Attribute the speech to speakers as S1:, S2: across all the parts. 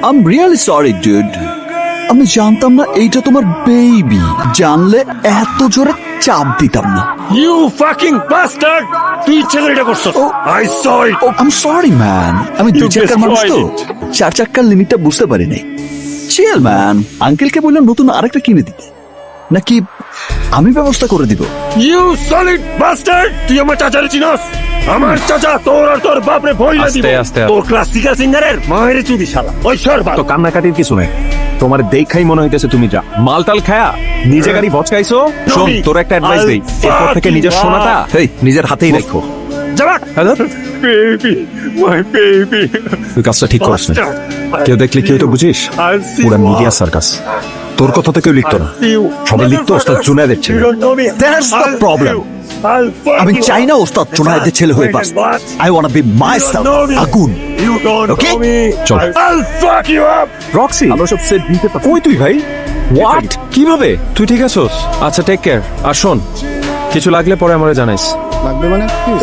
S1: I'm really sorry, dude. আমি জানতাম না এইটা তোমার বেবি। জানলে এত জোরে চাপ দিতাম না।
S2: ইউ ফাকিং বাস্টার্ড, তুই ইচ্ছে করে এটা করছস। I saw it.
S1: I'm sorry, man. আমি দুই
S2: You
S1: চাকার মানুষ তো,
S2: destroyed
S1: চার চাকার লিমিটটা বুঝতে পারি নাই। চিল ম্যান, আঙ্কেলকে বললাম নতুন আরেকটা কিনে দিতে, নাকি আমি ব্যবস্থা করে দিব?
S2: ইউ সলিড বাস্টার্ড, তুই আমার চাচারে চিনস? আমার চাচা তোর আর তোর বাপরে ভইলা দিব।
S3: আস্তে, আস্তে।
S2: তোর ক্লাসিক্যাল সিঙ্গারের মায়ের চুদি শালা। ওই সর বাপ।
S3: তো কান্নাকাটির কিছু নেই, তোমার দেখাই মনে হইতেছে তুমি যা মালটাল খায়া নিজে গাড়ি ভচকাইছো। শোন, তোর একটা অ্যাডভাইস দেই, এরপর থেকে নিজের সোনাটা নিজের হাতেই রাখো।
S2: যাবা।
S3: Hello,
S2: baby, my baby.
S3: তুই কাজটা ঠিক করিস না। কেউ দেখলে কেউ তো বুঝিস, পুরা মিডিয়া সার্কাস। তোর কথা তো কেউ লিখতো না, সবাই লিখতো ওস্তাদ জুনায়েদের ছেলে।
S1: That's the problem. আমি চাই না ওস্তাদ জুনায়েদের ছেলে হয়ে বাস। I wanna be myself, আগুন। Okay?
S3: চল।
S2: I'll fuck you up.
S3: Roxie, আমরা সব সেট দিতে পারি। কই তুই ভাই? হোয়াট? কিভাবে? তুই ঠিক আছোস? আচ্ছা, টেক কেয়ার। আর শোন, কিছু লাগলে পরে আমারে জানাইস।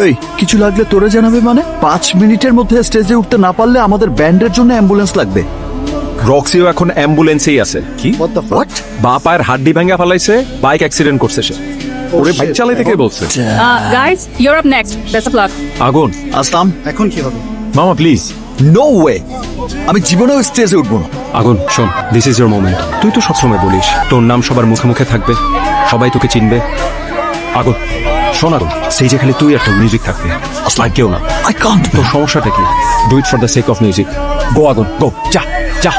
S1: এই কিছু লাগলে তোরে জানাবে মানে? 5 মিনিটের মধ্যে স্টেজে উঠতে না পারলে আমাদের ব্যান্ডের জন্য অ্যাম্বুলেন্স লাগবে।
S3: রক্সিও এখন অ্যাম্বুলেন্সেই আছে। কি?
S1: What?
S3: বা পায়ের হাড্ডি ভাঙা ফেলাইছে, বাইক অ্যাক্সিডেন্ট করছে সে। ওরে বাইক চালাইতে কে বলছে?
S4: Guys, you're up next. Best of luck.
S3: আগুন,
S1: আসলাম।
S5: এখন কি হবে?
S3: মামা প্লিজ।
S1: নো ওয়ে, আমি জীবনেও স্টেজে উঠবো না।
S3: আগুন শোন, দিস ইজ ইউর মোমেন্ট। তুই তো সবসময় বলিস তোর নাম সবার মুখে মুখে থাকবে, সবাই তোকে চিনবে। আগুন শোন, আগুন স্টেজে খালি তুই একটা মিউজিক থাকবে, আর কেউ না।
S1: I can't.
S3: তোর সমস্যাটা কি? Do it for the sake of music. Go আগুন, গো, যা যা।